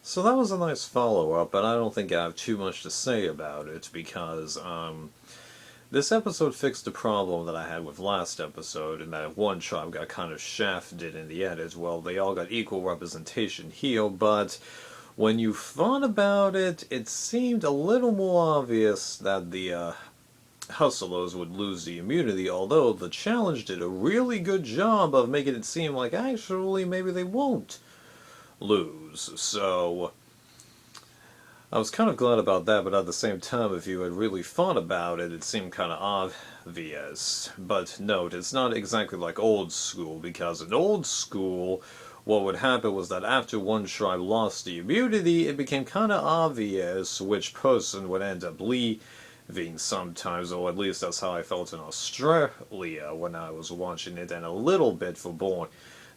So that was a nice follow-up, but I don't think I have too much to say about it because this episode fixed the problem that I had with last episode, and that one tribe got kind of shafted in the edit. Well, they all got equal representation here, but when you thought about it, it seemed a little more obvious that the hustlers would lose the immunity, although the challenge did a really good job of making it seem like actually maybe they won't lose. So I was kind of glad about that, but at the same time, if you had really thought about it, it seemed kind of obvious. But note, it's not exactly like old school, because in old school, what would happen was that after one tribe lost the immunity, it became kind of obvious which person would end up leaving sometimes, or at least that's how I felt in Australia when I was watching it, and a little bit for Borneo.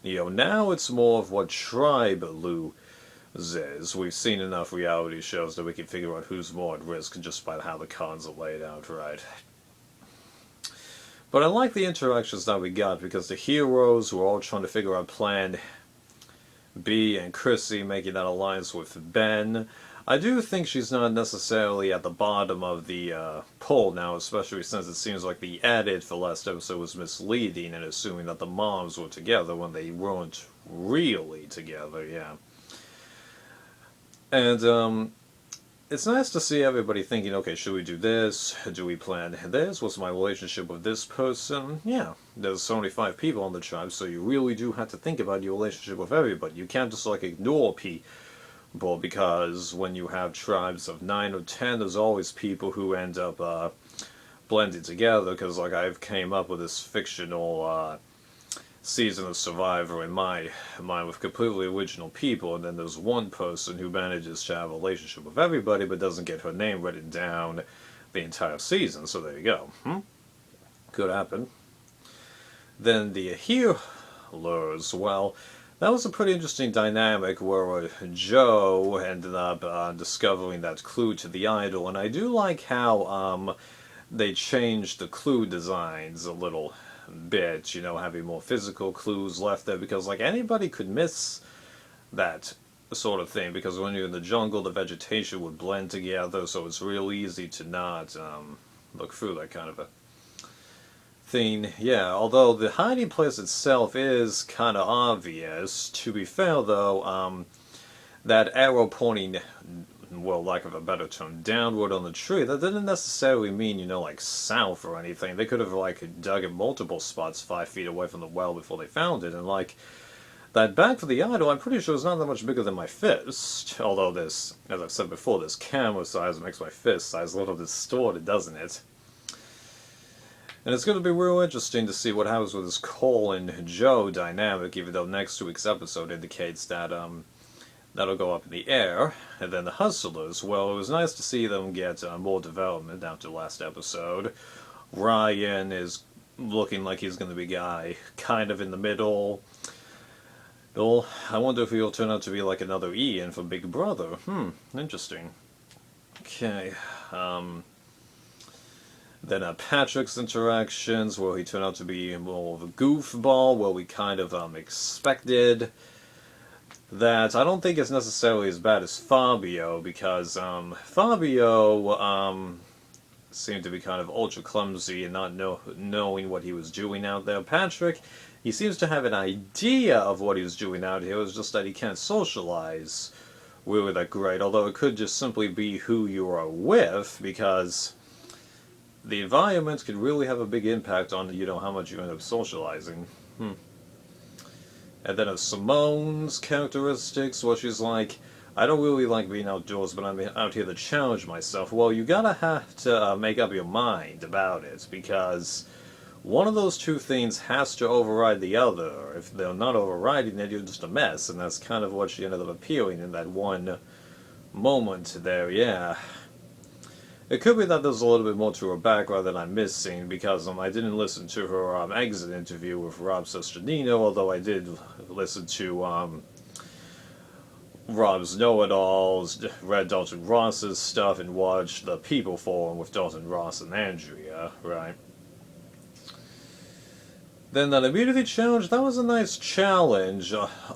Now it's more of what tribe loses. We've seen enough reality shows that we can figure out who's more at risk just by how the cards are laid out, right? But I like the interactions that we got because the heroes were all trying to figure out Plan B, and Chrissy making that alliance with Ben. I do think she's not necessarily at the bottom of the poll now, especially since it seems like the edit for last episode was misleading and assuming that the moms were together when they weren't really together, yeah. And it's nice to see everybody thinking, okay, should we do this? Do we plan this? What's my relationship with this person? Yeah, there's only 5 people on the tribe, so you really do have to think about your relationship with everybody. You can't just like ignore people, because when you have tribes of 9 or 10, there's always people who end up blending together, because like I've came up with this fictional season of Survivor in my mind with completely original people, and then there's one person who manages to have a relationship with everybody but doesn't get her name written down the entire season, so there you go. Could happen. Then the healers, well, that was a pretty interesting dynamic where Joe ended up discovering that clue to the idol, and I do like how they changed the clue designs a little bit, having more physical clues left there, because like anybody could miss that sort of thing, because when you're in the jungle the vegetation would blend together, so it's real easy to not look through that kind of a thing. Yeah, although the hiding place itself is kind of obvious. To be fair though, that arrow pointing, well, lack of a better term, downward on the tree, that didn't necessarily mean, like south or anything. They could have, like, dug in multiple spots 5 feet away from the well before they found it, and, like, that bag for the idol, I'm pretty sure is not that much bigger than my fist, although this, as I've said before, this camera size makes my fist size a little distorted, doesn't it? And it's going to be real interesting to see what happens with this Cole and Joe dynamic, even though next week's episode indicates that, that'll go up in the air. And then the Hustlers, well, it was nice to see them get more development after last episode. Ryan is looking like he's going to be a guy kind of in the middle. Well, I wonder if he'll turn out to be like another Ian from Big Brother. Interesting. Okay, then Patrick's interactions, where he turned out to be more of a goofball, where we kind of expected that. I don't think it's necessarily as bad as Fabio, because Fabio seemed to be kind of ultra clumsy and not knowing what he was doing out there. Patrick, he seems to have an idea of what he was doing out here, it's just that he can't socialize really that great, although it could just simply be who you are with, because the environment could really have a big impact on, how much you end up socializing. And then Simone's characteristics, where she's like, I don't really like being outdoors, but I'm out here to challenge myself. Well, you gotta have to make up your mind about it, because one of those two things has to override the other. If they're not overriding, then you're just a mess, and that's kind of what she ended up appealing in that one moment there, yeah. It could be that there's a little bit more to her background that I'm missing, because I didn't listen to her exit interview with Rob Sesternino, although I did listen to Rob's Know-It-Alls, read Dalton Ross's stuff, and watched the People Forum with Dalton Ross and Andrea, right? Then that immunity challenge, that was a nice challenge,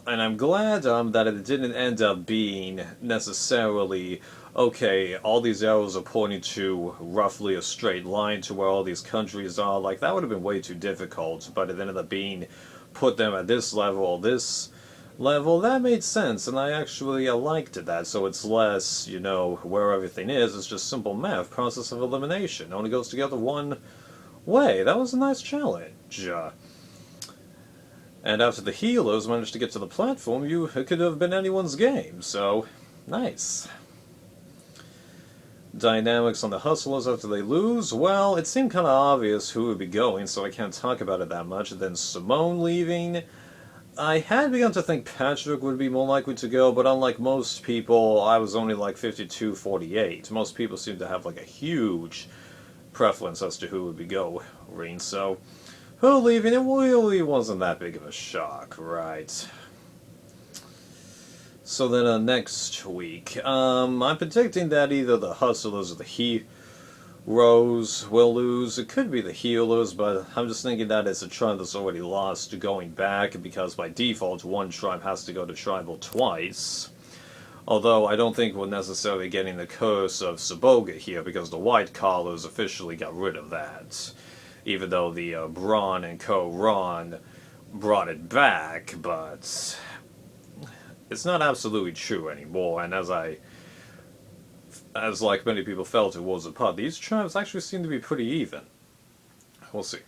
and I'm glad that it didn't end up being necessarily, okay, all these arrows are pointing to roughly a straight line to where all these countries are. Like, that would have been way too difficult, but it ended up being, put them at this level, this level. That made sense, and I liked that. So it's less, where everything is. It's just simple math, process of elimination. It only goes together one way. That was a nice challenge. And after the healers managed to get to the platform, it could have been anyone's game, so nice. Dynamics on the Hustlers after they lose, well, it seemed kind of obvious who would be going, so I can't talk about it that much. Then Simone leaving, I had begun to think Patrick would be more likely to go, but unlike most people, I was only like 52-48. Most people seem to have like a huge preference as to who would be going, so her leaving, it really wasn't that big of a shock, right? So then next week, I'm predicting that either the Hustlers or the Heroes will lose. It could be the Healers, but I'm just thinking that it's a tribe that's already lost going back, because by default, one tribe has to go to Tribal twice. Although I don't think we're necessarily getting the curse of Saboga here, because the White Collars officially got rid of that. Even though the Braun and Co. Ron brought it back, but it's not absolutely true anymore, and as like many people felt it was apart, these tribes actually seem to be pretty even. We'll see.